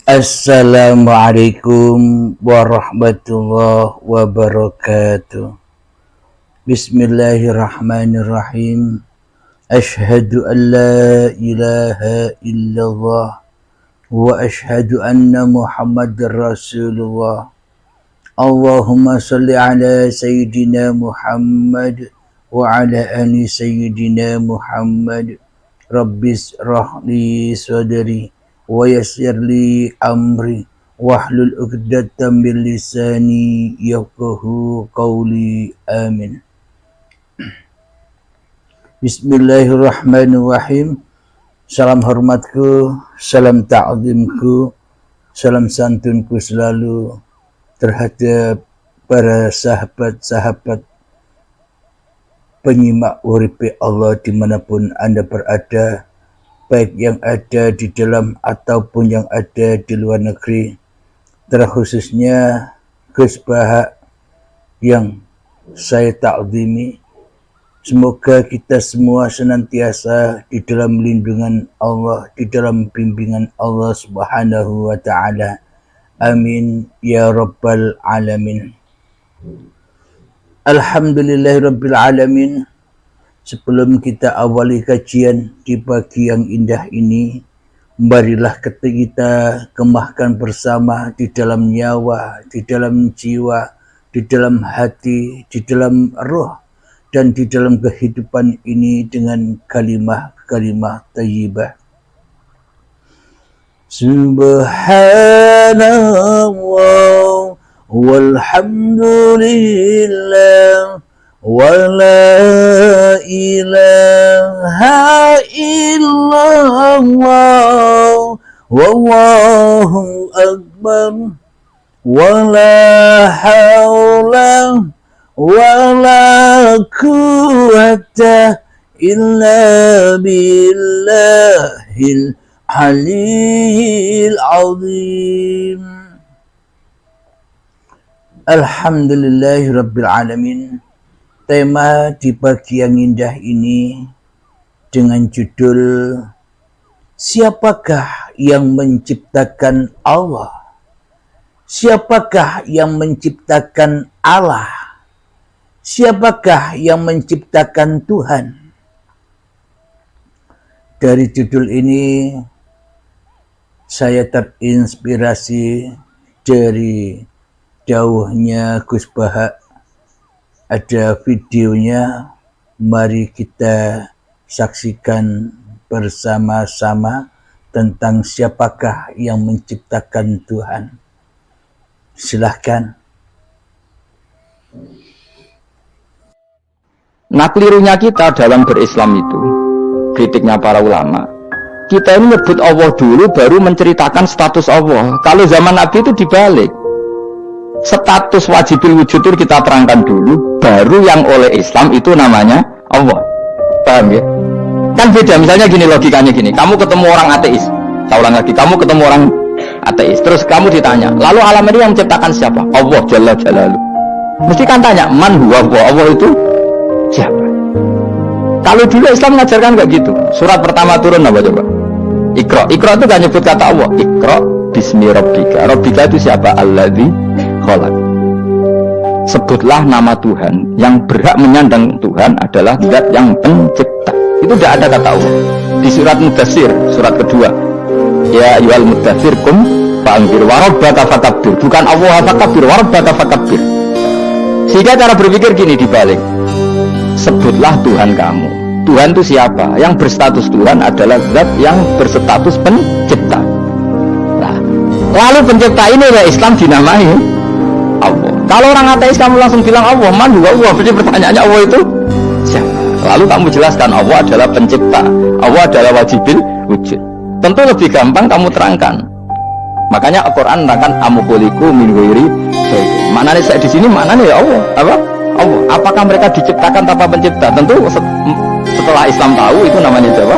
Assalamualaikum warahmatullahi wabarakatuh. Bismillahirrahmanirrahim. Ashhadu an la ilaha illallah wa ashhadu anna Muhammadar Rasulullah. Allahumma salli ala Sayyidina Muhammad wa ala ali Sayyidina Muhammad. Rabbis rahli sadri wa yassir li amri wahlul 'uqdatam min lisani yafqahu qawli. Amin. Bismillahirrahmanirrahim. Salam hormatku, salam ta'zimku, salam santunku selalu terhadap para sahabat-sahabat penyimak uripe Allah dimanapun Anda berada, baik yang ada di dalam ataupun yang ada di luar negeri, terkhususnya Gus Baha yang saya ta'zimi. Semoga kita semua senantiasa di dalam lindungan Allah, di dalam bimbingan Allah Subhanahu wa ta'ala. Amin ya rabbal alamin. Alhamdulillahirabbil alamin. Sebelum kita awali kajian di pagi yang indah ini, marilah kita kemahkan bersama di dalam nyawa, di dalam jiwa, di dalam hati, di dalam roh, dan di dalam kehidupan ini dengan kalimah-kalimah thayyibah. Subhanallah walhamdulillah wa la ilaha illallah wallahu akbar wa la hawla wa la quwwata illa billahil aliyyil azim. Alhamdulillahirabbil alamin. Tema di pagi yang indah ini dengan judul Siapakah yang menciptakan Allah? Siapakah yang menciptakan Allah? Siapakah yang menciptakan Tuhan? Dari judul ini saya terinspirasi dari dawuhnya Gus Baha. Ada videonya, mari kita saksikan bersama-sama tentang siapakah yang menciptakan Tuhan. Silahkan. Nah, kelirunya kita dalam berislam itu, kritiknya para ulama, kita ini nyebut Allah dulu baru menceritakan status Allah. Kalau zaman Nabi itu dibalik, status wajibil wujud itu kita terangkan dulu, baru yang oleh Islam itu namanya Allah. Paham ya? Kan beda, misalnya gini, logikanya gini, kamu ketemu orang ateis, saya ulang lagi, kamu ketemu orang ateis, terus kamu ditanya, lalu alam ini yang menciptakan siapa? Allah Jalla Jalaluh. Mesti kan tanya, man huwa Allah itu siapa? Kalau dulu Islam mengajarkan kayak gitu. Surat pertama turun apa coba? Iqra. Iqra itu gak nyebut kata Allah. Iqra bismi rabbika. Rabbika itu siapa? Alladzi khalaq. Sebutlah nama Tuhan. Yang berhak menyandang Tuhan adalah zat yang pencipta. Itu tidak ada kata Allah. Di surat Mudaththir, surat kedua. Ya ayyuhal mudaththir qum fa'anzir wa rabbaka fakabbir. Bukan Allah fakabbir, wa rabbaka fakabbir. Sehingga cara berpikir gini dibalik. Sebutlah Tuhan kamu. Tuhan itu siapa? Yang berstatus Tuhan adalah zat yang berstatus pencipta. Nah, lalu pencipta ini ya Islam dinamai Allah. Kalau orang ateis kamu langsung bilang Allah, man huwa Allah. Berarti pertanyaannya Allah itu siapa? Lalu kamu jelaskan Allah adalah pencipta, Allah adalah wajibil wujud. Tentu lebih gampang kamu terangkan. Makanya Al-Quran menerangkan amukuliku min ghairi syai'in. Maknanya saya di sini maknanya ya Allah. Apa? Allah. Apakah mereka diciptakan tanpa pencipta? Tentu setelah Islam tahu itu namanya siapa?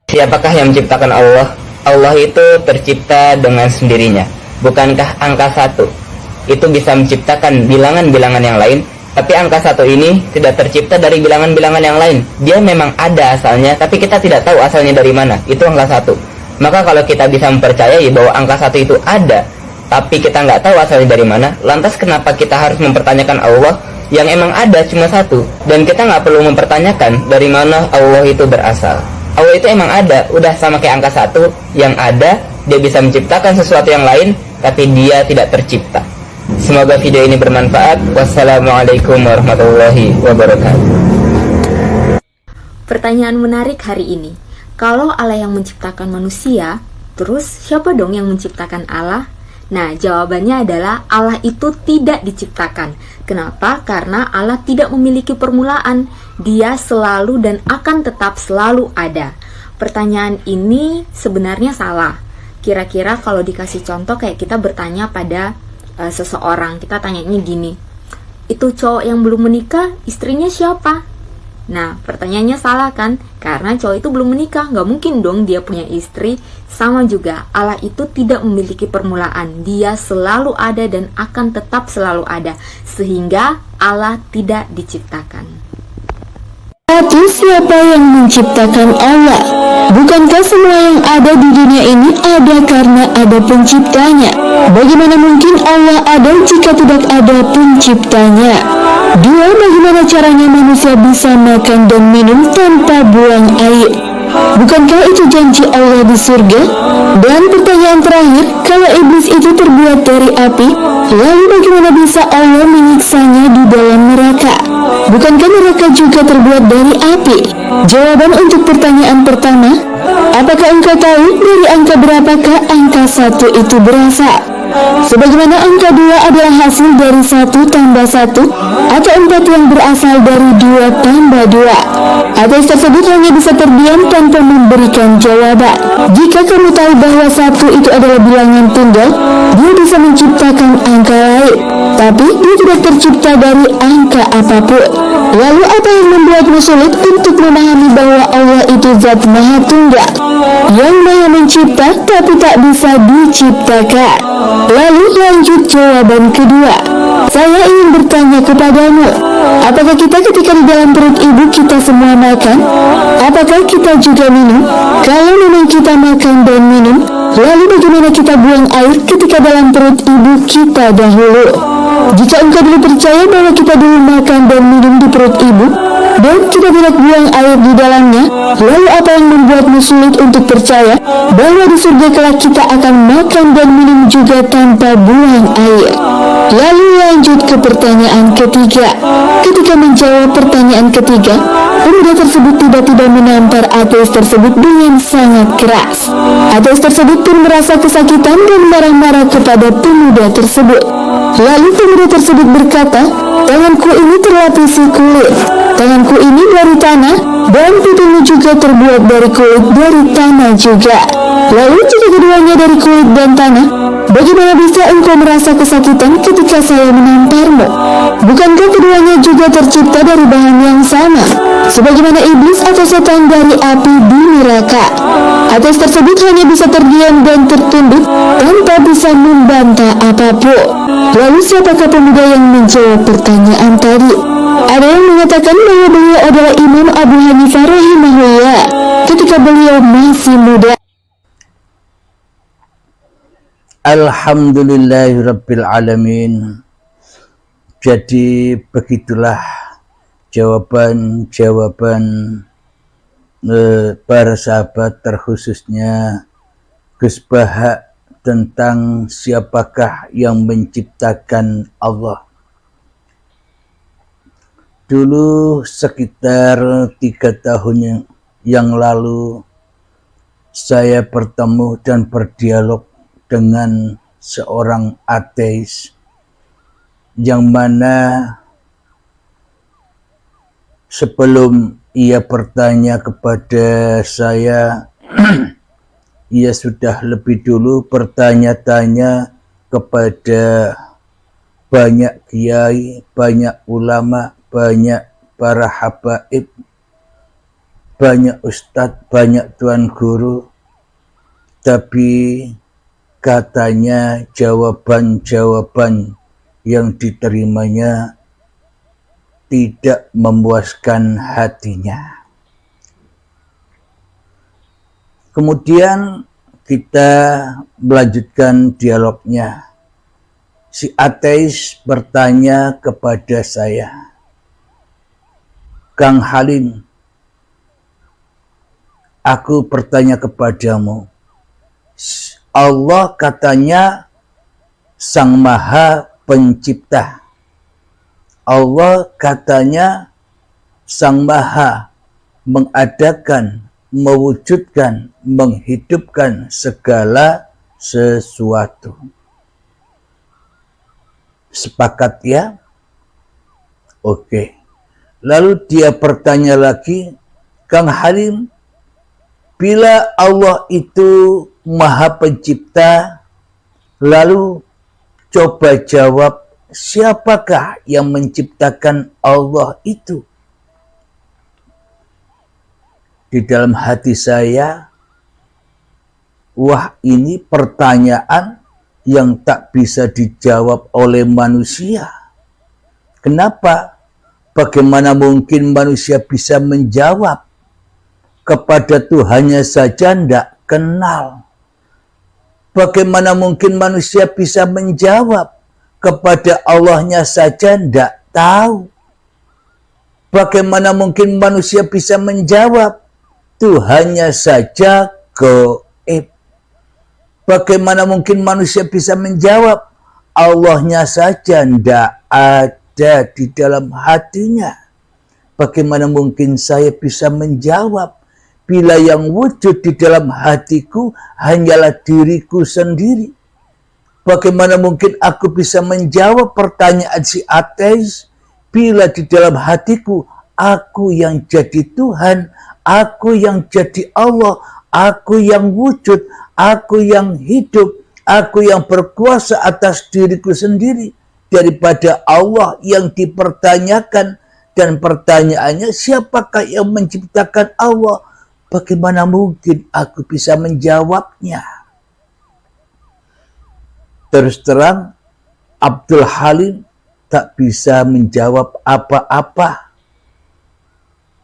Siapakah yang menciptakan Allah? Allah itu tercipta dengan sendirinya. Bukankah angka 1 itu bisa menciptakan bilangan-bilangan yang lain? Tapi angka 1 ini tidak tercipta dari bilangan-bilangan yang lain. Dia memang ada asalnya, tapi kita tidak tahu asalnya dari mana. Itu angka 1. Maka kalau kita bisa mempercayai bahwa angka 1 itu ada, tapi kita nggak tahu asalnya dari mana, lantas kenapa kita harus mempertanyakan Allah yang emang ada cuma 1, dan kita nggak perlu mempertanyakan dari mana Allah itu berasal. Allah itu emang ada, udah sama kayak angka 1 yang ada, dia bisa menciptakan sesuatu yang lain, tapi dia tidak tercipta. Semoga video ini bermanfaat. Wassalamualaikum warahmatullahi wabarakatuh. Pertanyaan menarik hari ini. Kalau Allah yang menciptakan manusia, terus siapa dong yang menciptakan Allah? Nah, jawabannya adalah Allah itu tidak diciptakan. Kenapa? Karena Allah tidak memiliki permulaan. Dia selalu dan akan tetap selalu ada. Pertanyaan ini sebenarnya salah. Kira-kira kalau dikasih contoh kayak kita bertanya pada seseorang, kita tanyanya gini, itu cowok yang belum menikah, istrinya siapa? Nah, pertanyaannya salah kan? Karena cowok itu belum menikah, nggak mungkin dong dia punya istri. Sama juga, Allah itu tidak memiliki permulaan. Dia selalu ada dan akan tetap selalu ada, sehingga Allah tidak diciptakan. Satu, siapa yang menciptakan Allah? Bukankah semua yang ada di dunia ini ada karena ada penciptanya? Bagaimana mungkin Allah ada jika tidak ada penciptanya? Dua, bagaimana caranya manusia bisa makan dan minum tanpa buang air? Bukankah itu janji Allah di surga? Dan pertanyaan terakhir, kalau iblis itu terbuat dari api, lalu bagaimana bisa Allah menyiksanya di dalam neraka? Bukankah neraka juga terbuat dari api? Jawaban untuk pertanyaan pertama, apakah engkau tahu dari angka berapakah angka 1 itu berasal? Sebagaimana angka 2 adalah hasil dari 1 tambah 1 atau 4 yang berasal dari 2 tambah 2. Ateis tersebut hanya bisa terdiam tanpa memberikan jawaban. Jika kamu tahu bahwa 1 itu adalah bilangan tunggal, dia bisa menciptakan angka lain, tapi dia tidak tercipta dari angka apapun. Lalu apa yang membuatmu sulit untuk memahami bahwa Allah itu zat maha tunggal, yang maha mencipta tapi tak bisa diciptakan? Lalu lanjut jawaban kedua. Saya ingin bertanya kepadamu, apakah kita ketika di dalam perut ibu kita semua makan? Apakah kita juga minum? Kalau memang kita makan dan minum, lalu bagaimana kita buang air ketika dalam perut ibu kita dahulu? Jika engkau dulu percaya bahwa kita dulu makan dan minum di perut ibu, dan kita tidak buang air di dalamnya, lalu apa yang membuatmu sulit untuk percaya bahwa di surga kelak kita akan makan dan minum juga tanpa buang air? Lalu lanjut ke pertanyaan ketiga. Ketika menjawab pertanyaan ketiga, pemuda tersebut tiba-tiba menampar ateis tersebut dengan sangat keras. Ateis tersebut pun merasa kesakitan dan marah-marah kepada pemuda tersebut. Lalu pemuda tersebut berkata, tanganku ini terlapisi kulit, tanganku ini dari tanah, dan pipimu juga terbuat dari kulit dari tanah juga. Lalu jika keduanya dari kulit dan tanah, bagaimana bisa engkau merasa kesakitan ketika saya menamparmu? Bukankah keduanya juga tercipta dari bahan yang sama, sebagaimana iblis atau setan dari api di neraka? Ateis tersebut hanya bisa terdiam dan tertunduk tanpa bisa membantah apapun. Lalu siapakah pemuda yang menjawab pertanyaan tadi? Ada yang mengatakan bahwa beliau adalah Imam Abu Hanifah rahimahullah ketika beliau masih muda. Alhamdulillahirabbil alamin. Jadi begitulah jawaban-jawaban para sahabat, terkhususnya Gus Baha, tentang siapakah yang menciptakan Allah. Dulu sekitar 3 tahun yang lalu saya bertemu dan berdialog dengan seorang ateis yang mana sebelum ia bertanya kepada saya ia sudah lebih dulu bertanya-tanya kepada banyak kiai, banyak ulama, banyak para habaib, banyak ustadz, banyak tuan guru, tapi katanya jawaban-jawaban yang diterimanya tidak memuaskan hatinya. Kemudian kita melanjutkan dialognya. Si ateis bertanya kepada saya, Kang Halim, aku bertanya kepadamu, Allah katanya Sang Maha Pencipta. Allah katanya Sang Maha mengadakan, mewujudkan, menghidupkan segala sesuatu. Sepakat ya? Oke. Lalu dia bertanya lagi, Kang Halim, bila Allah itu Maha Pencipta, lalu coba jawab, siapakah yang menciptakan Allah itu? Di dalam hati saya, wah, ini pertanyaan yang tak bisa dijawab oleh manusia. Kenapa? Bagaimana mungkin manusia bisa menjawab? Kepada Tuhannya saja tidak kenal. Bagaimana mungkin manusia bisa menjawab? Kepada Allahnya saja tidak tahu. Bagaimana mungkin manusia bisa menjawab? Tuhannya saja gaib. Bagaimana mungkin manusia bisa menjawab? Allahnya saja tidak ada di dalam hatinya. Bagaimana mungkin saya bisa menjawab bila yang wujud di dalam hatiku hanyalah diriku sendiri? Bagaimana mungkin aku bisa menjawab pertanyaan si ateis bila di dalam hatiku aku yang jadi Tuhan, aku yang jadi Allah, aku yang wujud, aku yang hidup, aku yang berkuasa atas diriku sendiri, daripada Allah yang dipertanyakan. Dan pertanyaannya, siapakah yang menciptakan Allah? Bagaimana mungkin aku bisa menjawabnya? Terus terang, Abdul Halim tak bisa menjawab apa-apa.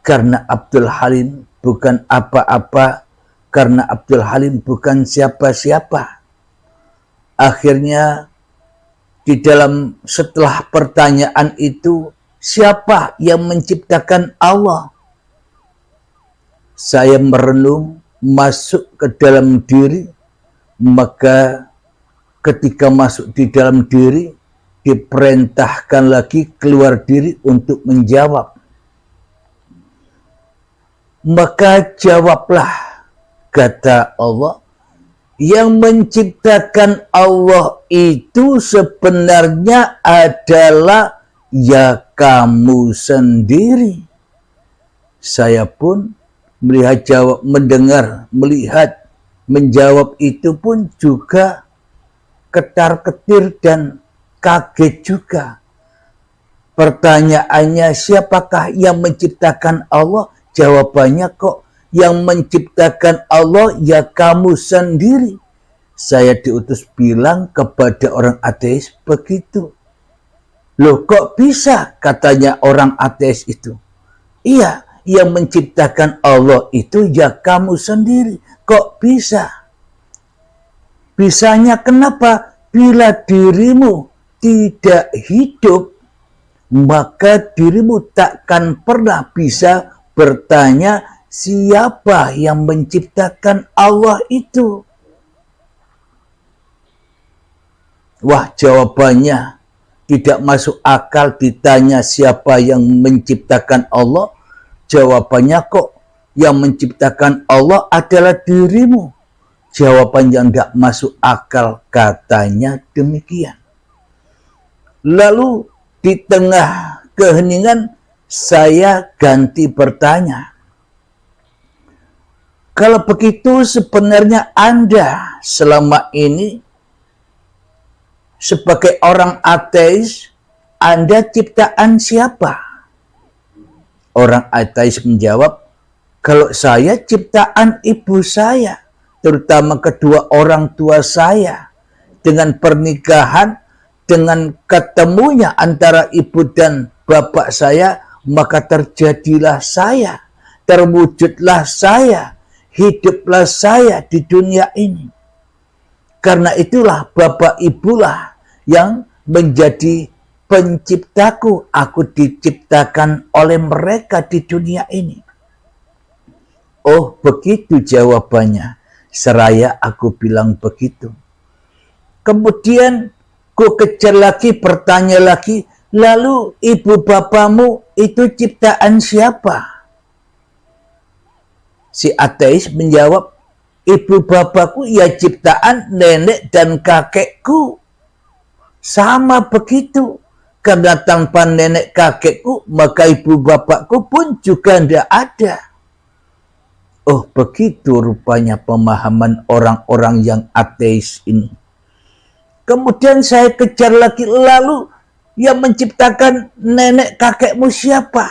Karena Abdul Halim bukan apa-apa, karena Abdul Halim bukan siapa-siapa. Akhirnya, di dalam setelah pertanyaan itu, siapa yang menciptakan Allah? Saya merenung, masuk ke dalam diri, maka ketika masuk di dalam diri, diperintahkan lagi keluar diri untuk menjawab. Maka jawablah, kata Allah, yang menciptakan Allah itu sebenarnya adalah ya kamu sendiri. Saya pun mendengar, melihat, menjawab itu pun juga ketar-ketir dan kaget juga. Pertanyaannya, siapakah yang menciptakan Allah? Jawabannya kok yang menciptakan Allah ya kamu sendiri. Saya diutus bilang kepada orang ateis begitu. Loh, kok bisa? Katanya orang ateis itu. Iya, yang menciptakan Allah itu ya kamu sendiri. Kok bisa? Bisanya kenapa? Bila dirimu tidak hidup, maka dirimu takkan pernah bisa bertanya siapa yang menciptakan Allah itu. Wah, jawabannya tidak masuk akal. Ditanya siapa yang menciptakan Allah, jawabannya kok yang menciptakan Allah adalah dirimu. Jawaban yang tidak masuk akal, katanya demikian. Lalu di tengah keheningan saya ganti bertanya. Kalau begitu sebenarnya Anda selama ini sebagai orang ateis, Anda ciptaan siapa? Orang ateis menjawab, kalau saya ciptaan ibu saya, terutama kedua orang tua saya. Dengan pernikahan, dengan ketemunya antara ibu dan bapak saya, maka terjadilah saya, terwujudlah saya, hiduplah saya di dunia ini. Karena itulah bapak ibulah yang menjadi penciptaku. Aku diciptakan oleh mereka di dunia ini. Oh, begitu jawabannya. Seraya aku bilang begitu. Kemudian ku kejar lagi, bertanya lagi, lalu ibu bapamu itu ciptaan siapa? Si ateis menjawab, ibu bapakku ya ciptaan nenek dan kakekku. Sama begitu. Karena tanpa nenek kakekku, maka ibu bapakku pun juga tidak ada. Oh, begitu rupanya pemahaman orang-orang yang ateis ini. Kemudian saya kejar lagi, lalu yang menciptakan nenek kakekmu siapa?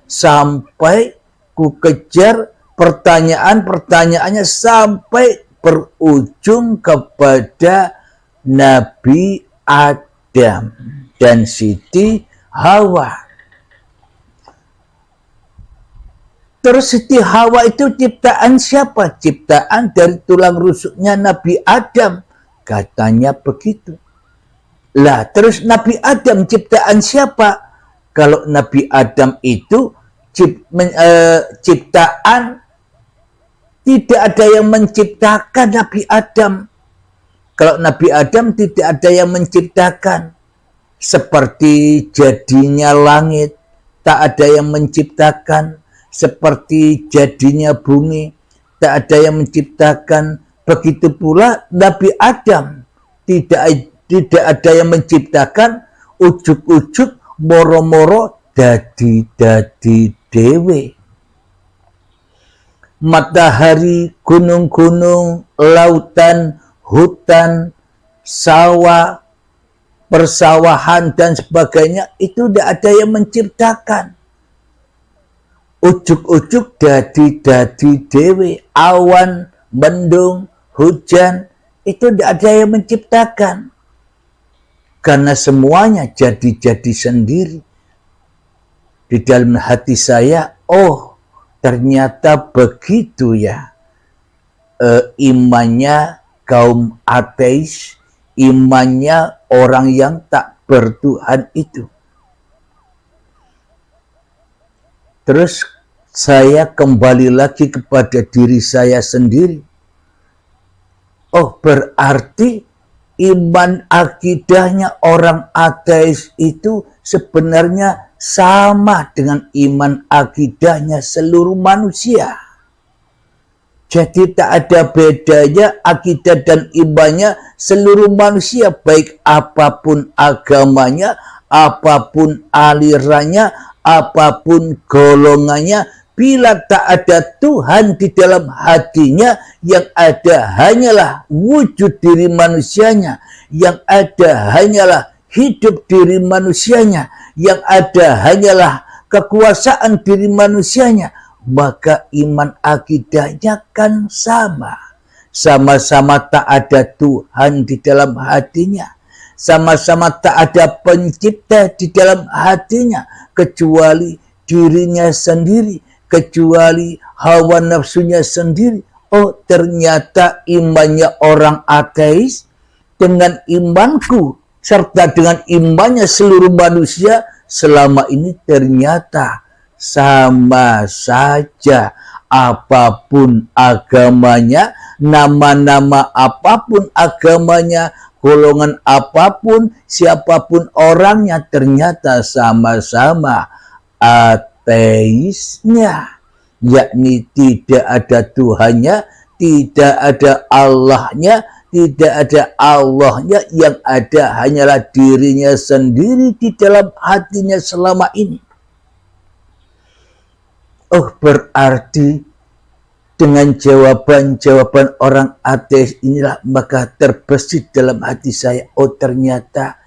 Sampai ku kejar pertanyaan-pertanyaannya sampai berujung kepada Nabi Adam dan Siti Hawa. Terus Siti Hawa itu ciptaan siapa? Ciptaan dari tulang rusuknya Nabi Adam. Katanya begitu. Lah, terus Nabi Adam ciptaan siapa? Kalau Nabi Adam itu ciptaan, tidak ada yang menciptakan Nabi Adam. Kalau Nabi Adam tidak ada yang menciptakan. Seperti jadinya langit, tak ada yang menciptakan. Seperti jadinya bumi, tak ada yang menciptakan. Begitu pula Nabi Adam, tidak ada yang menciptakan, ujuk-ujuk moro-moro dadi dewe. Matahari, gunung-gunung, lautan, hutan, sawah, persawahan dan sebagainya itu tidak ada yang menciptakan. Ujuk-ujuk dadi dewe, awan, mendung, hujan, itu tidak ada yang menciptakan. Karena semuanya jadi sendiri. Di dalam hati saya, oh ternyata begitu ya. Imannya kaum ateis, imannya orang yang tak bertuhan itu. Terus saya kembali lagi kepada diri saya sendiri. Oh, berarti iman akidahnya orang ateis itu sebenarnya sama dengan iman akidahnya seluruh manusia. Jadi tak ada bedanya akidah dan imannya seluruh manusia, baik apapun agamanya, apapun alirannya, apapun golongannya, bila tak ada Tuhan di dalam hatinya, yang ada hanyalah wujud diri manusianya, yang ada hanyalah hidup diri manusianya, yang ada hanyalah kekuasaan diri manusianya, maka iman akidahnya kan sama. Sama-sama tak ada Tuhan di dalam hatinya. Sama-sama tak ada pencipta di dalam hatinya, kecuali dirinya sendiri, kecuali hawa nafsunya sendiri. Oh, ternyata imannya orang ateis dengan imanku, serta dengan imannya seluruh manusia selama ini ternyata sama saja. Apapun agamanya, nama-nama apapun agamanya, golongan apapun, siapapun orangnya, ternyata sama-sama ateisnya, yakni tidak ada Tuhannya, tidak ada Allahnya, tidak ada Allahnya, yang ada hanyalah dirinya sendiri di dalam hatinya selama ini. Oh, berarti dengan jawaban-jawaban orang ateis inilah maka terbesit dalam hati saya, oh ternyata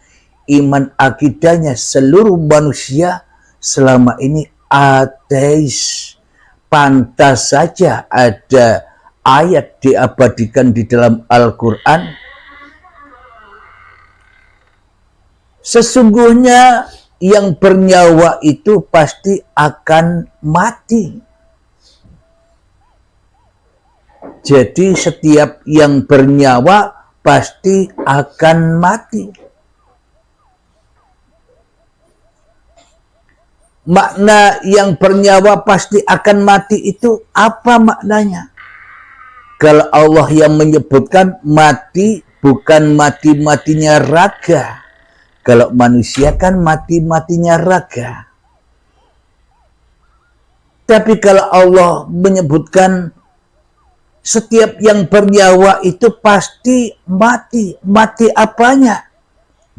iman akidahnya seluruh manusia selama ini ateis. Pantas saja ada ayat diabadikan di dalam Al-Quran, sesungguhnya yang bernyawa itu pasti akan mati. Jadi setiap yang bernyawa pasti akan mati. Makna yang bernyawa pasti akan mati itu apa maknanya? Kalau Allah yang menyebutkan mati bukan mati-matinya raga. Kalau manusia kan mati-matinya raga. Tapi kalau Allah menyebutkan setiap yang bernyawa itu pasti mati. Mati apanya?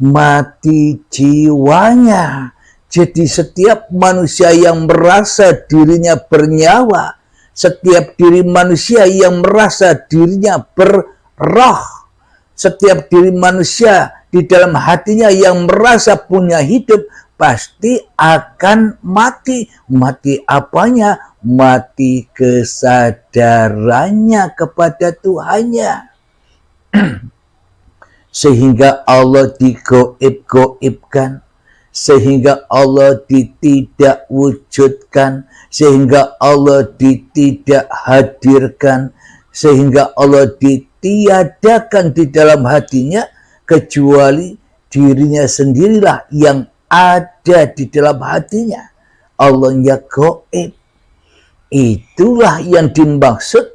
Mati jiwanya. Jadi setiap manusia yang merasa dirinya bernyawa, setiap diri manusia yang merasa dirinya berroh, setiap diri manusia di dalam hatinya yang merasa punya hidup, pasti akan mati. Mati apanya? Mati kesadarannya kepada Tuhannya. Sehingga Allah digoib-goibkan, sehingga Allah tidak wujudkan, sehingga Allah tidak hadirkan, sehingga Allah ditiadakan di dalam hatinya, kecuali dirinya sendirilah yang ada di dalam hatinya. Allahnya gaib. Itulah yang dimaksud.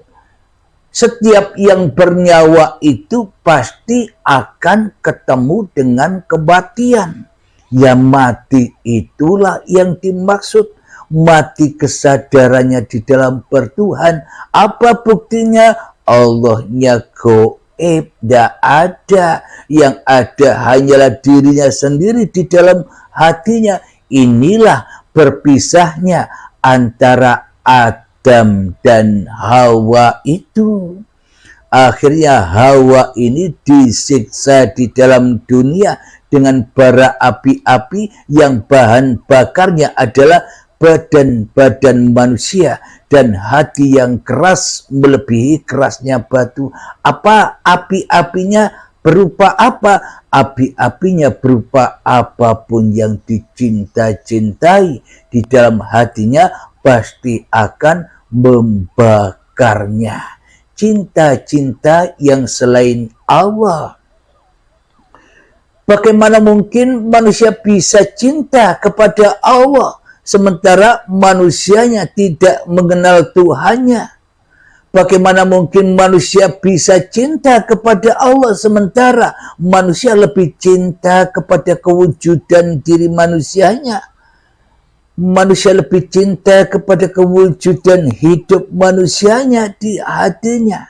Setiap yang bernyawa itu pasti akan ketemu dengan kematian. Ya mati itulah yang dimaksud. Mati kesadarannya di dalam bertuhan. Apa buktinya? Allahnya gaib, tidak ada. Yang ada hanyalah dirinya sendiri di dalam hatinya. Inilah berpisahnya antara Adam dan Hawa itu. Akhirnya Hawa ini disiksa di dalam dunia dengan bara api-api yang bahan bakarnya adalah badan-badan manusia dan hati yang keras melebihi kerasnya batu. Apa api-apinya? Berupa apa? Api-apinya berupa apapun yang dicinta-cintai di dalam hatinya pasti akan membakarnya. Cinta-cinta yang selain Allah. Bagaimana mungkin manusia bisa cinta kepada Allah sementara manusianya tidak mengenal Tuhannya? Bagaimana mungkin manusia bisa cinta kepada Allah sementara manusia lebih cinta kepada kewujudan diri manusianya? Manusia lebih cinta kepada kewujudan hidup manusianya di hatinya.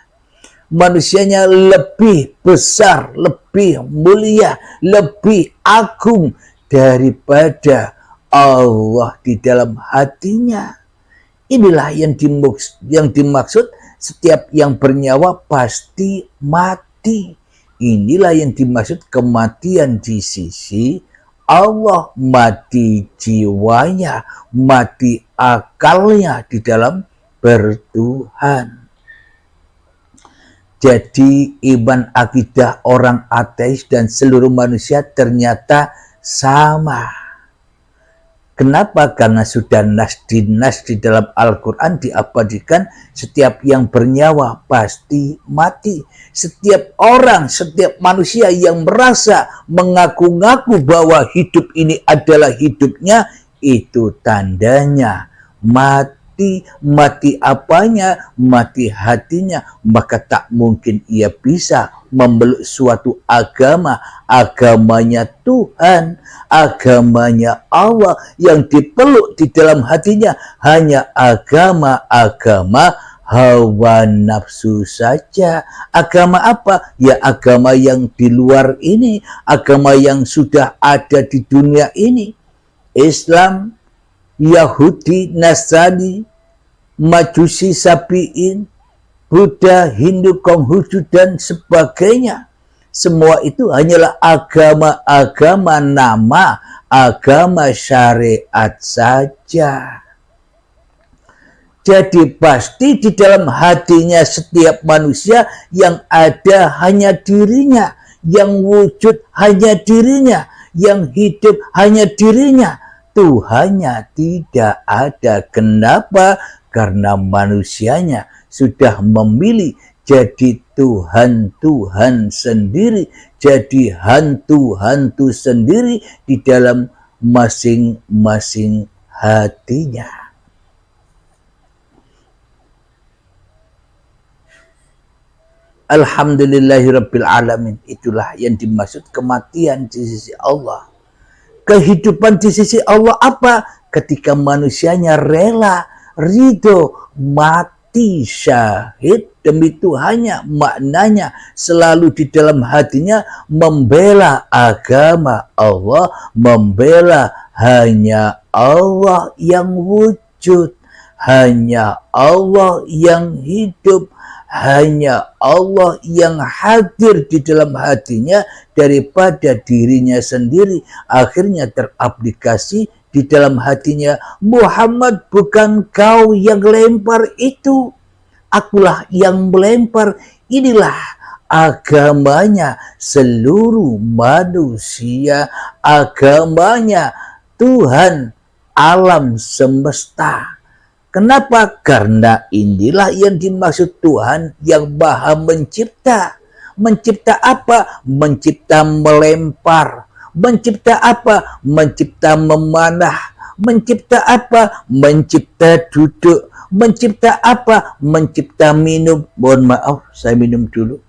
Manusianya lebih besar, lebih mulia, lebih agung daripada Allah di dalam hatinya. Inilah yang dimaksud setiap yang bernyawa pasti mati. Inilah yang dimaksud kematian di sisi Allah. Mati jiwanya, mati akalnya di dalam bertuhan. Jadi iman akidah orang ateis dan seluruh manusia ternyata sama. Kenapa? Karena sudah nas di dalam Al-Quran diabadikan setiap yang bernyawa pasti mati. Setiap orang, setiap manusia yang merasa mengaku-ngaku bahwa hidup ini adalah hidupnya, itu tandanya mati. Mati apanya? Mati hatinya. Maka tak mungkin ia bisa memeluk suatu agama. Agamanya Tuhan, agamanya Allah. Yang dipeluk di dalam hatinya hanya agama-agama hawa nafsu saja. Agama apa? Ya agama yang di luar ini. Agama yang sudah ada di dunia ini. Islam, Yahudi, Nasrani, Majusi, Sabi'in, Buddha, Hindu, Konghucu, dan sebagainya. Semua itu hanyalah agama-agama nama, agama syariat saja. Jadi pasti di dalam hatinya setiap manusia yang ada hanya dirinya, yang wujud hanya dirinya, yang hidup hanya dirinya. Tuhannya tidak ada. Kenapa? Karena manusianya sudah memilih jadi Tuhan sendiri, jadi hantu sendiri di dalam masing-masing hatinya. Alhamdulillahirabbil alamin. Itulah yang dimaksud kematian di sisi Allah. Kehidupan di sisi Allah apa? Ketika manusianya rela, ridho, mati syahid demi Tuhannya. Maknanya selalu di dalam hatinya membela agama Allah, membela hanya Allah yang wujud, hanya Allah yang hidup, hanya Allah yang hadir di dalam hatinya daripada dirinya sendiri. Akhirnya teraplikasi di dalam hatinya, Muhammad bukan kau yang lempar itu, akulah yang melempar. Inilah agamanya seluruh manusia, agamanya Tuhan alam semesta. Kenapa? Karena inilah yang dimaksud Tuhan yang Maha Mencipta. Mencipta apa? Mencipta melempar. Mencipta apa? Mencipta memanah. Mencipta apa? Mencipta duduk. Mencipta apa? Mencipta minum. Mohon maaf, saya minum dulu.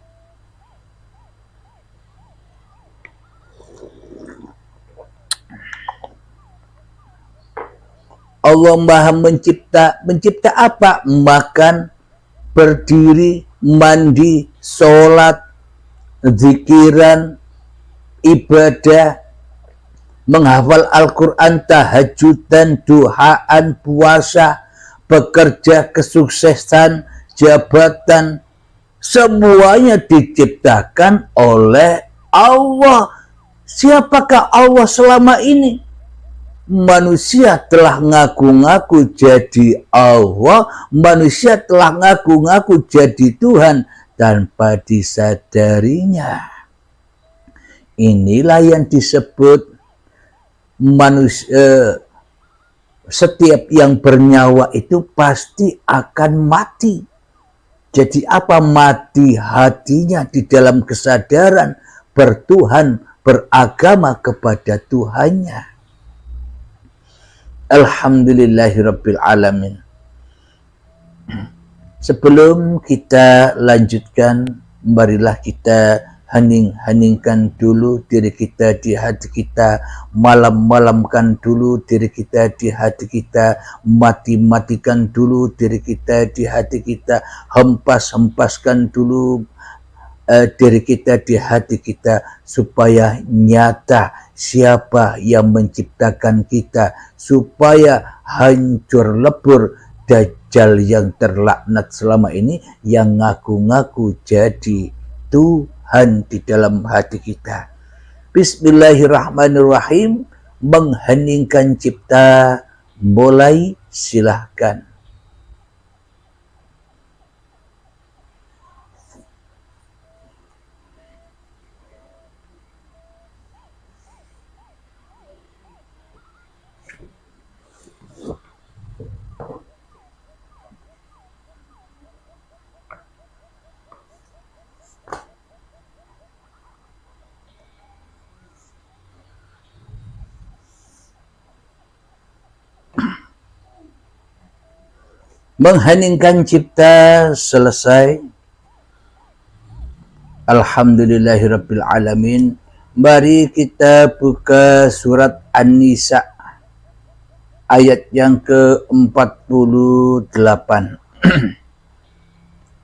Allah Maha Mencipta. Mencipta apa? Makan, berdiri, mandi, sholat, zikiran, ibadah, menghafal Al-Quran, tahajudan, duhaan, puasa, bekerja, kesuksesan, jabatan. Semuanya diciptakan oleh Allah. Siapakah Allah selama ini? Manusia telah ngaku-ngaku jadi Allah, manusia telah ngaku-ngaku jadi Tuhan tanpa disadarinya. Inilah yang disebut manusia, setiap yang bernyawa itu pasti akan mati. Jadi apa? Mati hatinya di dalam kesadaran bertuhan, beragama kepada Tuhannya. Alhamdulillahirabbil alamin. Sebelum kita lanjutkan, marilah kita hening-heningkan dulu diri kita di hati kita, malam-malamkan dulu diri kita di hati kita, mati-matikan dulu diri kita di hati kita, hempas-hempaskan dulu diri kita di hati kita, supaya nyata siapa yang menciptakan kita, supaya hancur lebur dajjal yang terlaknat selama ini yang ngaku-ngaku jadi Tuhan di dalam hati kita. Bismillahirrahmanirrahim. Mengheningkan cipta, mulai, silahkan. Mengheningkan cipta selesai. Alhamdulillahirabbil alamin. Mari kita buka surat An-Nisa ayat yang ke-48.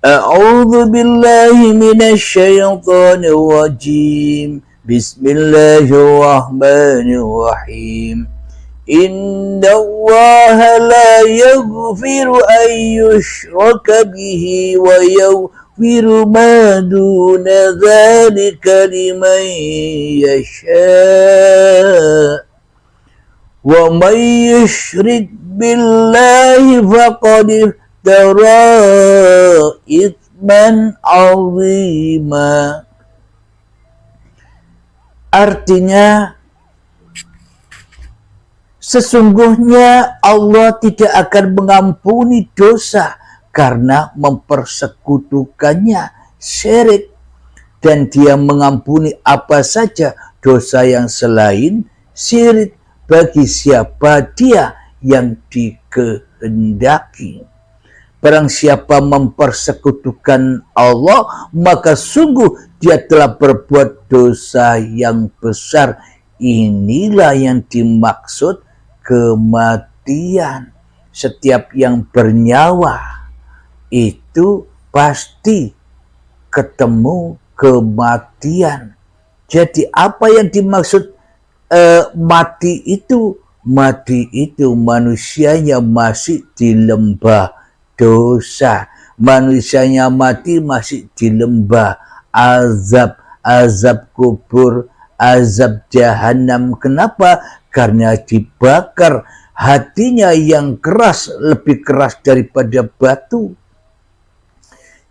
A'udzu billahi minasy syaithanir rajim. Bismillahirrahmanirrahim. Inna Allah la yaghfiru an yushraka bihi wa yaghfiru ma duna dzalika liman yasha. Wa man yushrik billahi faqad iftara itsman 'azima. Artinya, sesungguhnya Allah tidak akan mengampuni dosa karena mempersekutukannya, syirik, dan dia mengampuni apa saja dosa yang selain syirik bagi siapa dia yang dikehendaki. Barang siapa mempersekutukan Allah, maka sungguh dia telah berbuat dosa yang besar. Inilah yang dimaksud kematian. Setiap yang bernyawa itu pasti ketemu kematian. Jadi apa yang dimaksud mati itu? Mati itu manusianya masih di lembah dosa, manusianya mati masih di lembah azab, azab kubur, azab jahanam. Kenapa? Karena dibakar hatinya yang keras, lebih keras daripada batu.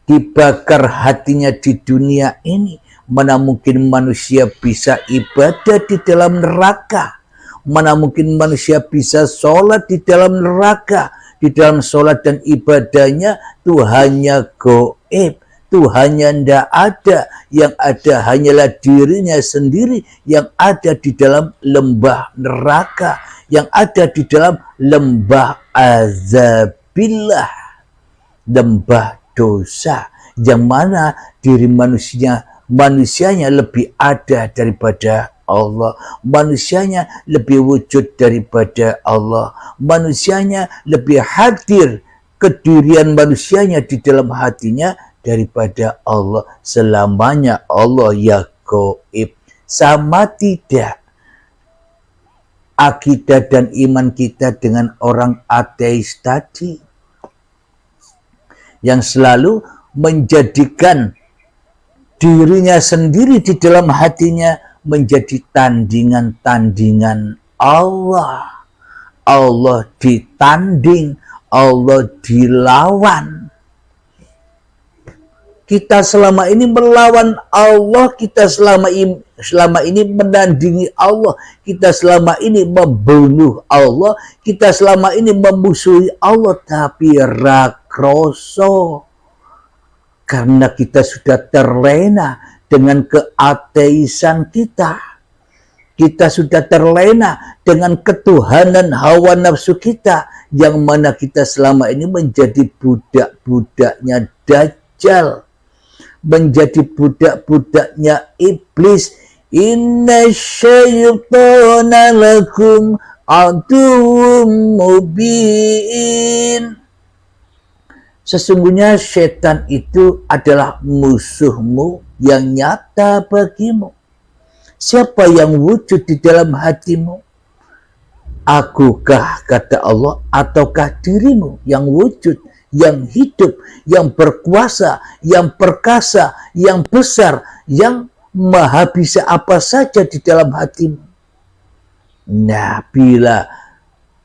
Dibakar hatinya di dunia ini. Mana mungkin manusia bisa ibadah di dalam neraka? Mana mungkin manusia bisa sholat di dalam neraka? Di dalam sholat dan ibadahnya Tuhannya gaib, Tuhannya tidak ada. Yang ada hanyalah dirinya sendiri yang ada di dalam lembah neraka, yang ada di dalam lembah azabillah, lembah dosa, yang mana diri manusianya lebih ada daripada Allah, manusianya lebih wujud daripada Allah, manusianya lebih hadir kedirian manusianya di dalam hatinya daripada Allah. Selamanya Allah ya gaib. Sama tidak akidah dan iman kita dengan orang ateis tadi yang selalu menjadikan dirinya sendiri di dalam hatinya menjadi tandingan-tandingan Allah. Allah ditanding, Allah dilawan. Kita selama ini melawan Allah, kita selama ini menandingi Allah, kita selama ini membunuh Allah, kita selama ini memusuhi Allah, tapi rakroso. Karena kita sudah terlena dengan keateisan kita. Kita sudah terlena dengan ketuhanan hawa nafsu kita, yang mana kita selama ini menjadi budak-budaknya Dajjal, menjadi budak-budaknya iblis. Inna syaitana lakum aduwwum mubin. Sesungguhnya setan itu adalah musuhmu yang nyata bagimu. Siapa yang wujud di dalam hatimu? Akukah, kata Allah, ataukah dirimu yang wujud, yang hidup, yang berkuasa, yang perkasa, yang besar, yang maha bisa apa saja di dalam hatimu? Nah, bila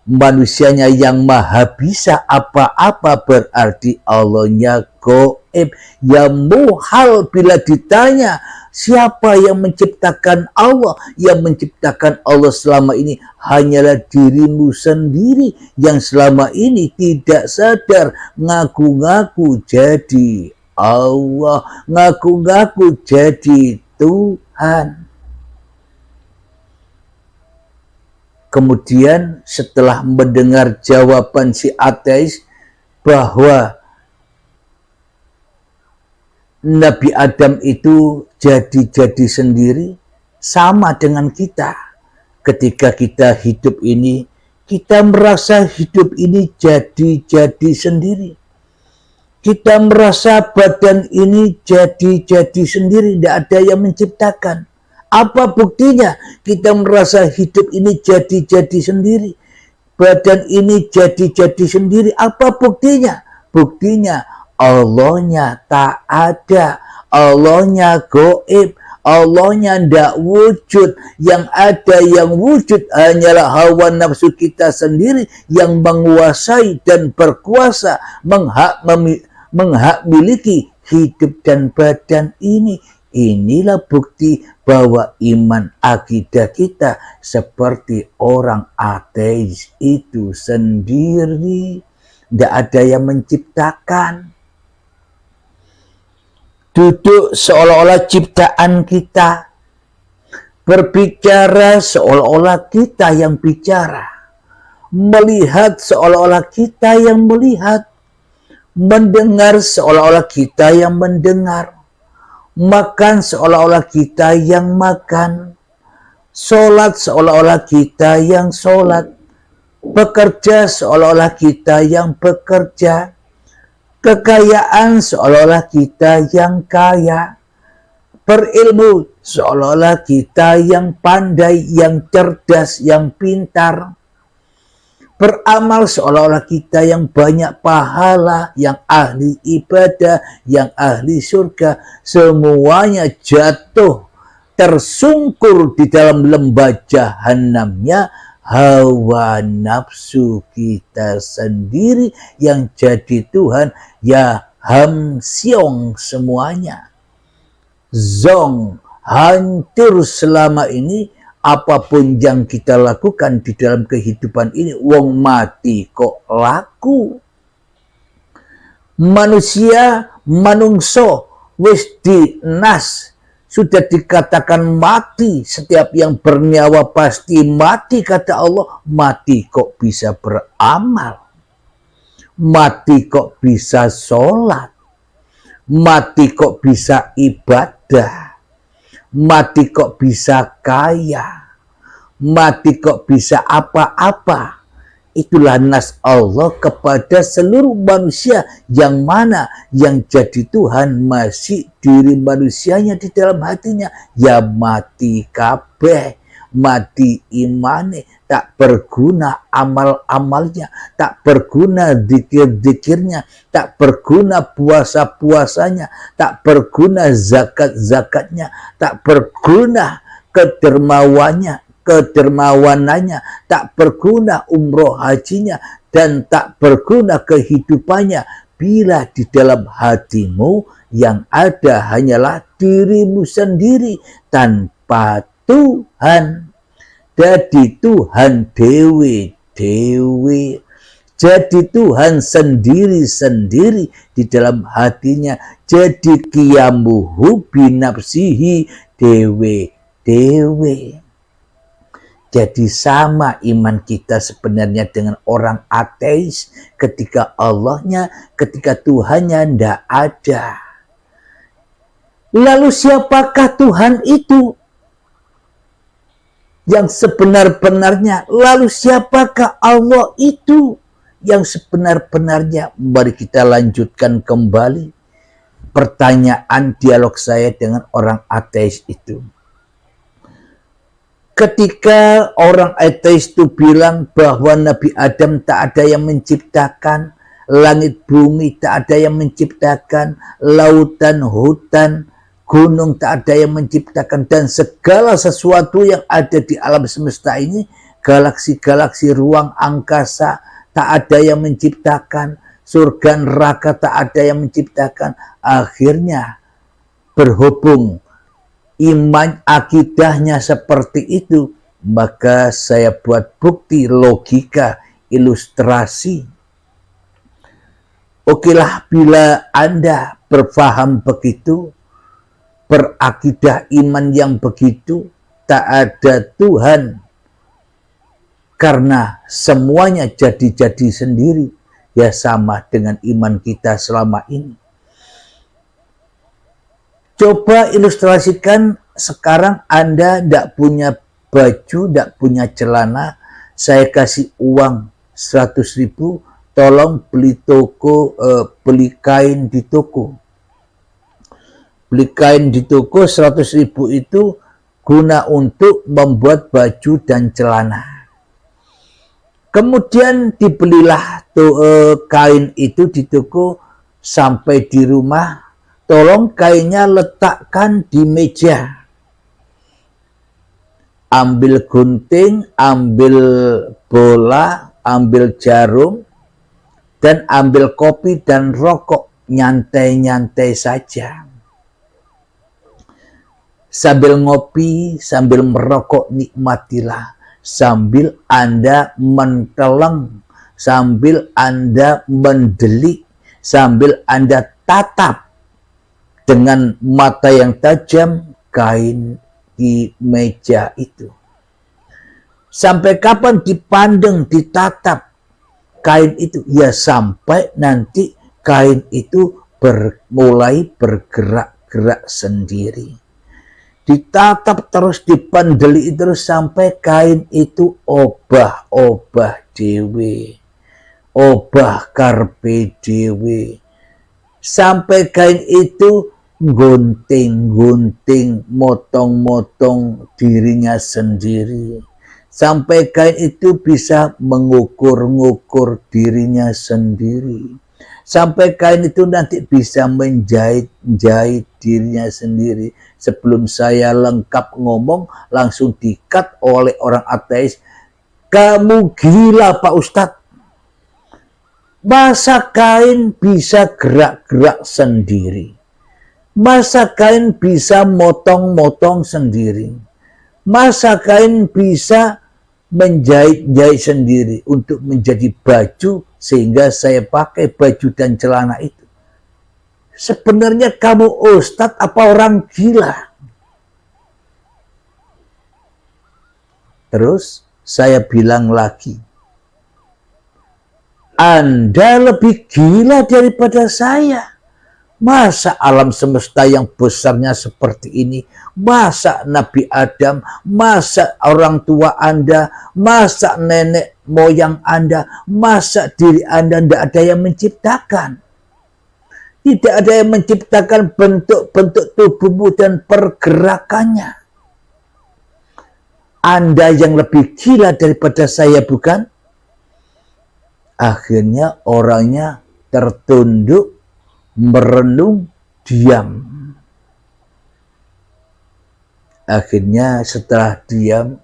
manusianya yang maha bisa apa-apa, berarti Allahnya gaib. Ya muhal bila ditanya siapa yang menciptakan Allah. Yang menciptakan Allah selama ini hanyalah dirimu sendiri, yang selama ini tidak sadar, ngaku-ngaku jadi Allah, ngaku-ngaku jadi Tuhan. Kemudian setelah mendengar jawaban si ateis bahwa Nabi Adam itu jadi-jadi sendiri, sama dengan kita. Ketika kita hidup ini, kita merasa hidup ini jadi-jadi sendiri. Kita merasa badan ini jadi-jadi sendiri, tidak ada yang menciptakan. Apa buktinya? Kita merasa hidup ini jadi-jadi sendiri. Badan ini jadi-jadi sendiri. Apa buktinya? Buktinya Allahnya tak ada. Allahnya gaib. Allahnya tidak wujud. Yang ada yang wujud hanyalah hawa nafsu kita sendiri yang menguasai dan berkuasa, menghak miliki hidup dan badan ini. Inilah bukti bahwa iman akidah kita seperti orang ateis itu sendiri. tidak ada yang menciptakan. Duduk seolah-olah ciptaan kita, berbicara seolah-olah kita yang bicara, melihat seolah-olah kita yang melihat, mendengar seolah-olah kita yang mendengar, makan seolah-olah kita yang makan, sholat seolah-olah kita yang sholat, bekerja seolah-olah kita yang bekerja, kekayaan seolah-olah kita yang kaya, berilmu seolah-olah kita yang pandai, yang cerdas, yang pintar, beramal seolah-olah kita yang banyak pahala, yang ahli ibadah, yang ahli surga. Semuanya jatuh tersungkur di dalam lembah jahanamnya hawa nafsu kita sendiri yang jadi Tuhan. Ya hamsyong semuanya, zong, hancur selama ini. Apapun yang kita lakukan di dalam kehidupan ini, wong mati kok laku. Manusia, manungso, wis dinas, sudah dikatakan mati. Setiap yang bernyawa pasti mati, kata Allah. Mati kok bisa beramal, mati kok bisa sholat, mati kok bisa ibadah, mati kok bisa kaya, mati kok bisa apa-apa. Itulah nas Allah kepada seluruh manusia, yang mana yang jadi Tuhan masih diri manusianya di dalam hatinya. Ya mati kabeh, mati imane, tak berguna amal-amalnya, tak berguna zikir-zikirnya, tak berguna puasa-puasanya, tak berguna zakat-zakatnya, tak berguna kedermawanannya, tak berguna umroh hajinya, dan tak berguna kehidupannya bila di dalam hatimu yang ada hanyalah dirimu sendiri tanpa Tuhan. Jadi Tuhan dewe-dewe, jadi Tuhan sendiri-sendiri di dalam hatinya, jadi qiyamuhu binafsihi dewe-dewe. Jadi sama iman kita sebenarnya dengan orang ateis ketika Allahnya, ketika Tuhannya tidak ada. Lalu siapakah Tuhan itu yang sebenar-benarnya? Lalu siapakah Allah itu yang sebenar-benarnya? Mari kita lanjutkan kembali pertanyaan dialog saya dengan orang ateis itu. Ketika orang ateis itu bilang bahwa Nabi Adam tak ada yang menciptakan, langit bumi tak ada yang menciptakan, lautan, hutan, gunung tak ada yang menciptakan, dan segala sesuatu yang ada di alam semesta ini, galaksi-galaksi, ruang angkasa, tak ada yang menciptakan, surga neraka tak ada yang menciptakan. Akhirnya berhubung iman akidahnya seperti itu, maka saya buat bukti, logika, ilustrasi. Okelah, bila Anda berfaham begitu, berakidah iman yang begitu, tak ada Tuhan karena semuanya jadi-jadi sendiri, ya sama dengan iman kita selama ini. Coba ilustrasikan sekarang Anda tidak punya baju, tidak punya celana, saya kasih uang 100.000, tolong beli kain di toko. Beli kain di toko 100.000 itu guna untuk membuat baju dan celana. Kemudian dibelilah kain itu di toko, sampai di rumah, tolong kainnya letakkan di meja. Ambil gunting, ambil bola, ambil jarum, dan ambil kopi dan rokok. Nyantai-nyantai saja. Sambil ngopi, sambil merokok, nikmatilah. Sambil Anda menteleng, sambil Anda mendelik, sambil Anda tatap dengan mata yang tajam kain di meja itu. Sampai kapan dipandang, ditatap kain itu? Ya sampai nanti kain itu mulai bergerak-gerak sendiri. Ditatap terus, dipandeli terus sampai kain itu obah-obah dewe, obah karpe dewe. Sampai kain itu gunting-gunting, motong-motong dirinya sendiri. Sampai kain itu bisa mengukur-ngukur dirinya sendiri. Sampai kain itu nanti bisa menjahit-jahit dirinya sendiri. Sebelum saya lengkap ngomong, langsung di-cut oleh orang ateis. Kamu gila Pak Ustadz. Masa kain bisa gerak-gerak sendiri? Masa kain bisa motong-motong sendiri? Masa kain bisa menjahit-jahit sendiri untuk menjadi baju sehingga saya pakai baju dan celana itu? Sebenarnya kamu ustadz apa orang gila? Terus saya bilang lagi, Anda lebih gila daripada saya. Masa alam semesta yang besarnya seperti ini? Masa Nabi Adam? Masa orang tua Anda? Masa nenek moyang Anda? Masa diri Anda tidak ada yang menciptakan? Tidak ada yang menciptakan bentuk-bentuk tubuhmu dan pergerakannya. Anda yang lebih gila daripada saya, bukan? Akhirnya orangnya tertunduk, merenung, diam. Akhirnya setelah diam,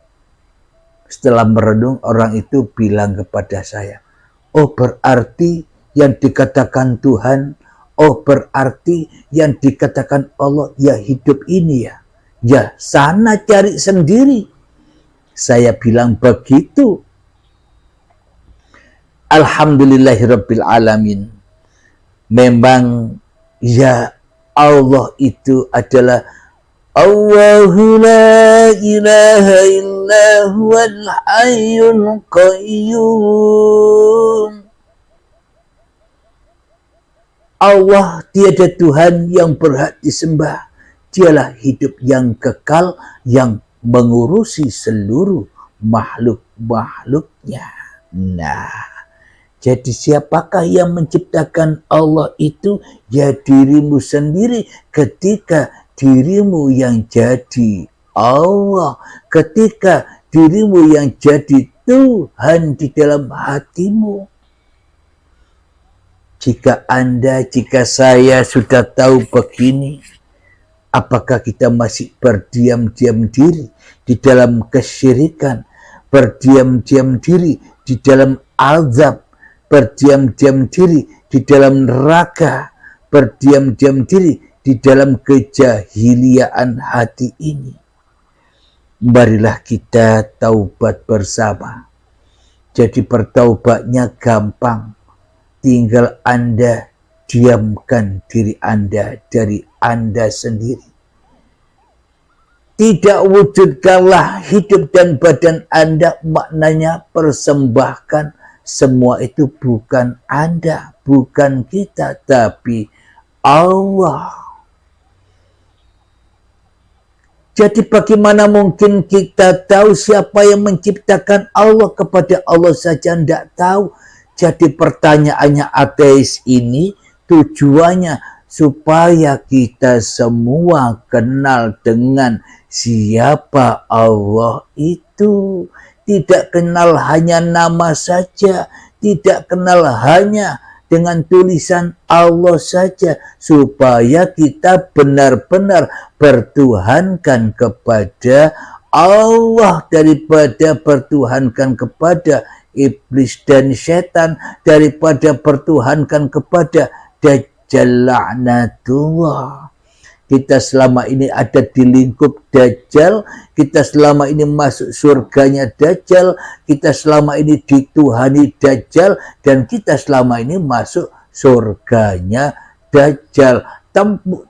setelah merenung, orang itu bilang kepada saya, oh berarti yang dikatakan Tuhan, oh berarti yang dikatakan Allah, ya hidup ini ya. Ya sana cari sendiri. Saya bilang begitu. Alhamdulillahirabbil alamin. Memang ya Allah itu adalah Allahu la ilaha illa huwal hayyul qayyum. Allah tiada Tuhan yang berhak disembah. Dialah hidup yang kekal yang mengurusi seluruh makhluk-makhluknya. Nah, jadi siapakah yang menciptakan Allah itu? Ya dirimu sendiri ketika dirimu yang jadi Allah. Ketika dirimu yang jadi Tuhan di dalam hatimu. Jika Anda, jika saya sudah tahu begini, apakah kita masih berdiam-diam diri di dalam kesyirikan, berdiam-diam diri di dalam azab, berdiam-diam diri di dalam neraka, berdiam-diam diri di dalam kejahiliaan hati ini? Marilah kita taubat bersama. Jadi bertaubatnya gampang. Tinggal Anda diamkan diri Anda dari Anda sendiri. Tidak wujudkanlah hidup dan badan Anda, maknanya persembahkan. Semua itu bukan Anda, bukan kita, tapi Allah. Jadi bagaimana mungkin kita tahu siapa yang menciptakan Allah? Kepada Allah saja tidak tahu. Jadi pertanyaannya ateis ini tujuannya supaya kita semua kenal dengan siapa Allah itu. Tidak kenal hanya nama saja, tidak kenal hanya dengan tulisan Allah saja, supaya kita benar-benar bertuhankan kepada Allah daripada bertuhankan kepada iblis dan setan, daripada bertuhankan kepada Dajjal laknatullah. kita selama ini ada di lingkup Dajjal, kita selama ini masuk surganya Dajjal, kita selama ini dituhani Dajjal, dan kita selama ini masuk surganya Dajjal.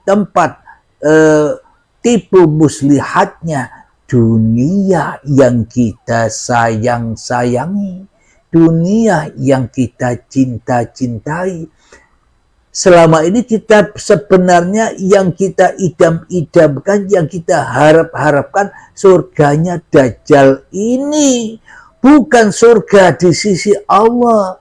Tempat tipu muslihatnya dunia yang kita sayang-sayangi, dunia yang kita cinta-cintai. Selama ini kita sebenarnya yang kita idam-idamkan, yang kita harap-harapkan surganya Dajjal ini, bukan surga di sisi Allah.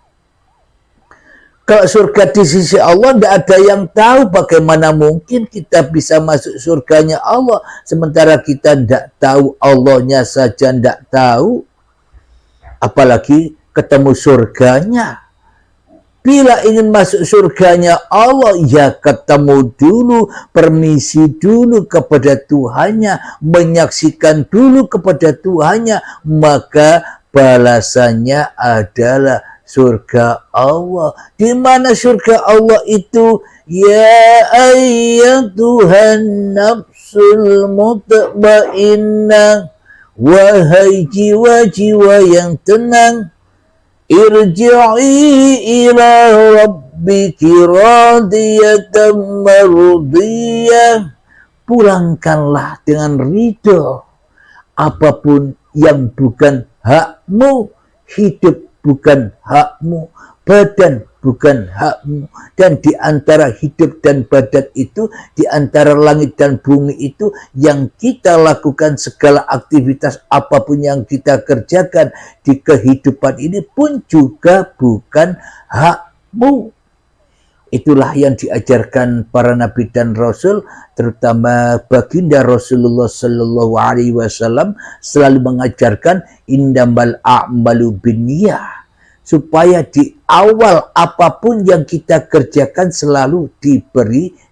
Kalau surga di sisi Allah tidak ada yang tahu, bagaimana mungkin kita bisa masuk surganya Allah sementara kita tidak tahu, Allahnya saja tidak tahu, apalagi ketemu surganya. Bila ingin masuk surganya Allah, ya ketemu dulu, permisi dulu kepada Tuhannya, menyaksikan dulu kepada Tuhannya, maka balasannya adalah surga Allah. Di mana surga Allah itu? Ya ayyatuhan nafsul mutmainnah, wahai jiwa-jiwa yang tenang, irji'i ila rabbiki radiyatan mardiyah, pulangkanlah dengan ridho. Apapun yang bukan hakmu, hidup bukan hakmu, badan bukan hakmu, dan di antara hidup dan badan itu, di antara langit dan bumi itu, yang kita lakukan, segala aktivitas apapun yang kita kerjakan di kehidupan ini pun juga bukan hakmu. Itulah yang diajarkan para nabi dan rasul, terutama baginda Rasulullah Sallallahu Alaihi Wasallam selalu mengajarkan innamal a'malu binniyah, supaya di awal apapun yang kita kerjakan selalu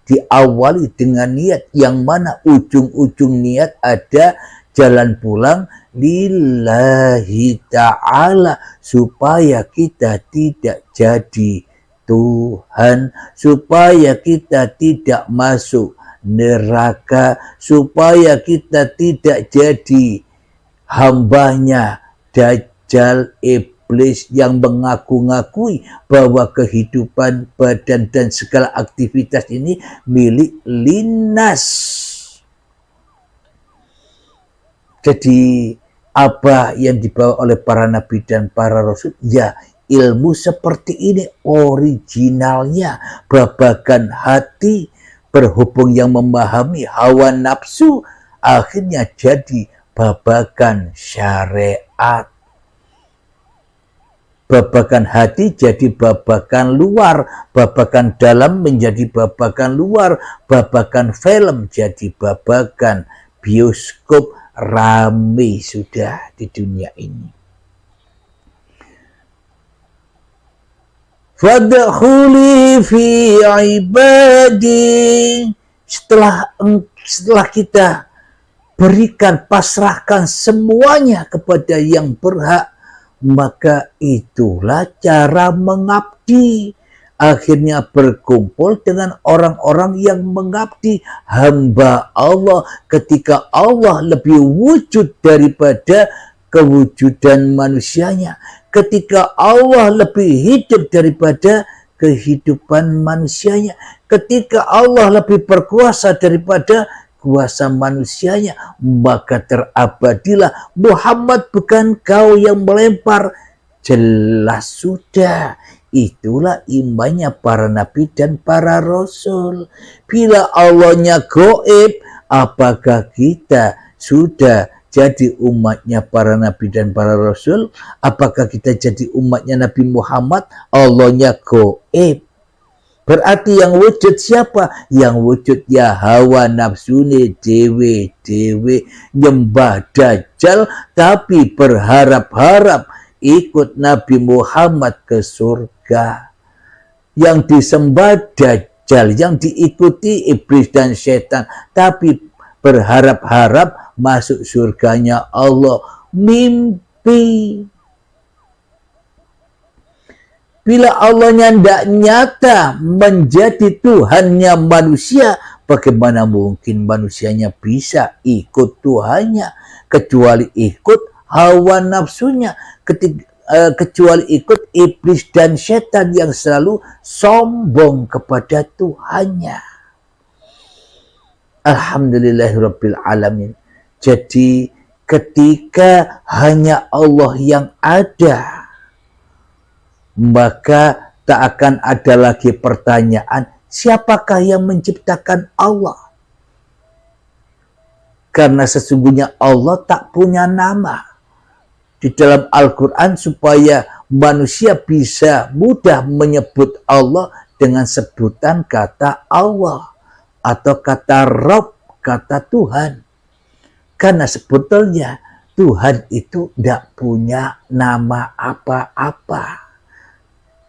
diawali dengan niat, yang mana ujung-ujung niat ada jalan pulang lillahi ta'ala, supaya kita tidak jadi Tuhan, supaya kita tidak masuk neraka, supaya kita tidak jadi hambanya Dajjal, iblis yang mengaku-ngakui bahwa kehidupan badan dan segala aktivitas ini milik linnas. Jadi apa yang dibawa oleh para nabi dan para rasul? Ya, ilmu seperti ini originalnya, babagan hati, berhubung yang memahami hawa nafsu, akhirnya jadi babagan syariat. Babagan hati jadi babagan luar, babagan dalam menjadi babagan luar, babagan film jadi babagan bioskop. Rame sudah di dunia ini. Fadkhuli fi ibadi, setelah kita berikan, pasrahkan semuanya kepada yang berhak, maka itulah cara mengabdi. Akhirnya berkumpul dengan orang-orang yang mengabdi, hamba Allah, ketika Allah lebih wujud daripada kewujudan manusianya, ketika Allah lebih hidup daripada kehidupan manusianya, ketika Allah lebih berkuasa daripada kuasa manusianya, maka terabadilah Muhammad, bukan kau yang melempar. Jelas sudah, itulah imannya para nabi dan para rasul. Bila Allahnya gaib, apakah kita sudah jadi umatnya para nabi dan para rasul? Apakah kita jadi umatnya Nabi Muhammad? Allahnya gaib. Berarti yang wujud siapa? Yang wujud ya hawa nafsune dewe-dewe, nyembah Dajjal tapi berharap-harap ikut Nabi Muhammad ke surga. Yang disembah Dajjal, yang diikuti iblis dan setan, tapi berharap-harap masuk surganya Allah. Mimpi. Bila Allahnya tidak nyata menjadi Tuhannya manusia, Bagaimana mungkin manusianya bisa ikut Tuhannya kecuali ikut hawa nafsunya, kecuali ikut iblis dan setan yang selalu sombong kepada Tuhannya. Alhamdulillahirabbil alamin. Jadi ketika hanya Allah yang ada, maka tak akan ada lagi pertanyaan siapakah yang menciptakan Allah. Karena sesungguhnya Allah tak punya nama. Di dalam Al-Quran supaya manusia bisa mudah menyebut Allah dengan sebutan kata Allah atau kata Rabb, kata Tuhan. Karena sebetulnya Tuhan itu tidak punya nama apa-apa.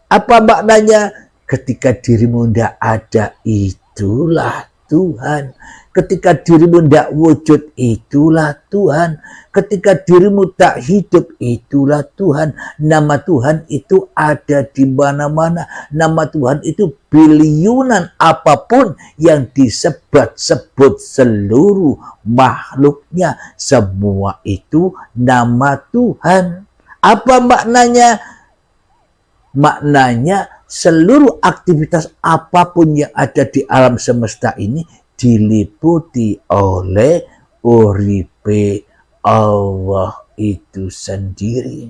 Apa maknanya? Ketika dirimu tidak ada, itulah Tuhan. Ketika dirimu tidak wujud, itulah Tuhan. Ketika dirimu tak hidup, itulah Tuhan. Nama Tuhan itu ada di mana-mana. Nama Tuhan itu biliunan, apapun yang disebut-sebut seluruh makhluknya. Semua itu nama Tuhan. Apa maknanya? Maknanya seluruh aktivitas apapun yang ada di alam semesta ini diliputi oleh uripe Allah itu sendiri.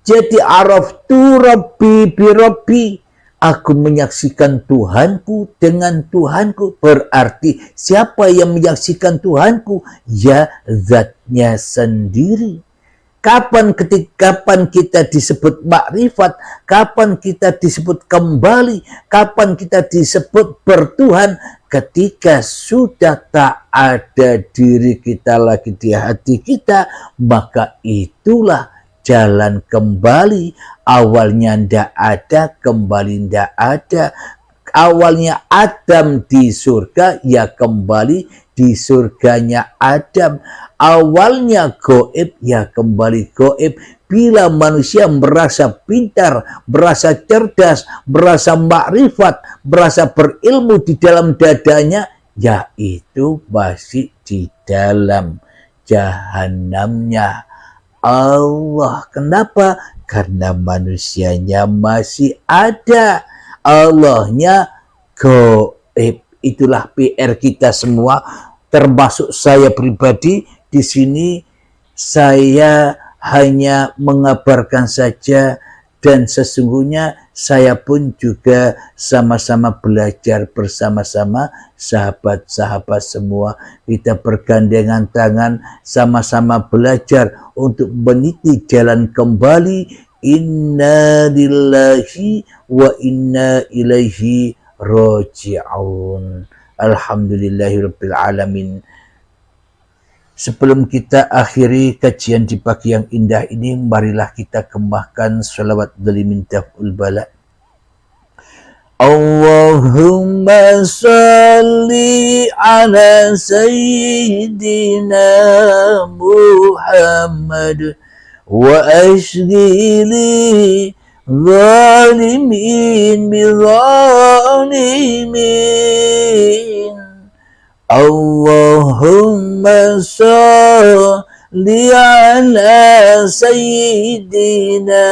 Jadi araftu rabbi bi rabbi, aku menyaksikan Tuhanku dengan Tuhanku. Berarti siapa yang menyaksikan Tuhanku? Ya zatnya sendiri. Kapan kita disebut makrifat, kapan kita disebut kembali, kapan kita disebut bertuhan, ketika sudah tak ada diri kita lagi di hati kita, maka itulah jalan kembali. Awalnya ndak ada, kembali ndak ada. Awalnya Adam di surga, ya kembali di surganya Adam. Awalnya goib, ya kembali goib. Bila manusia merasa pintar, merasa cerdas, merasa makrifat, merasa berilmu di dalam dadanya, yaitu masih di dalam jahanamnya Allah. Kenapa? Karena manusianya masih ada, Allahnya goib. Itulah PR kita semua, termasuk saya pribadi. Di sini saya hanya mengabarkan saja, dan sesungguhnya saya pun juga sama-sama belajar bersama-sama sahabat-sahabat semua. Kita bergandengan tangan sama-sama belajar untuk meniti jalan kembali. Inna lillahi wa inna ilaihi raji'un. Alhamdulillahirabbil alamin. Sebelum kita akhiri kajian di pagi yang indah ini, marilah kita kemahkan sholawat dari mintaful bala. Allahumma salli ala sayyidina Muhammad wa ashghili zalimin bi zalimin. Allahumma salli ala sayyidina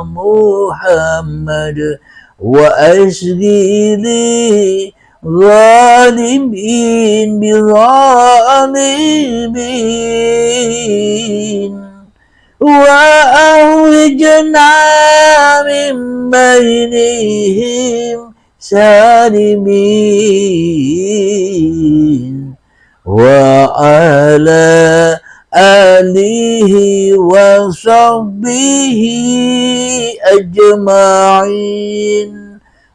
Muhammad wa ashghili zalimin bi zalimin wa awrijna min bainihim salimin wa ala alihi wa sahbihi ajma'in.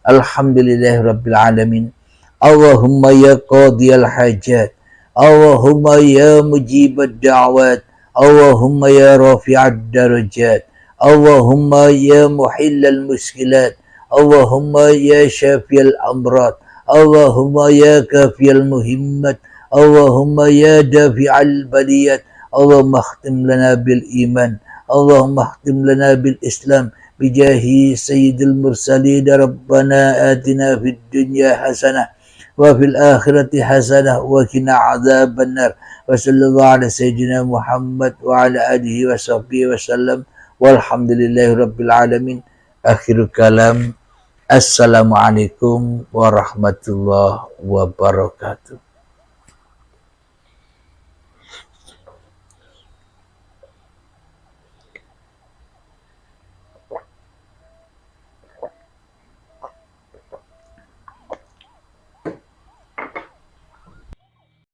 Alhamdulillahirabbil alamin. Allahumma ya qadiyal hajat, Allahumma ya mujibad da'wat, Allahumma ya rafi'ad darajat, Allahumma ya muhillal muskilat, Allahumma ya syafiyal amrat, Allahumma ya kafiyal muhimmat, Allahumma ya dafi'al baliyat. Allahumma khtim lana bil iman, Allahumma khtim lana bil islam, bijahi sayyidil mursalin. Rabbana atina fid dunya hasanah wa fil akhirati hasanah wa qina adzabannar. Wa sallallahu ala sayyidina Muhammad wa ala alihi wa sahbihi wa sallam. Walhamdulillahi rabbil alamin. Akhirul kalam. Assalamualaikum warahmatullahi wabarakatuh.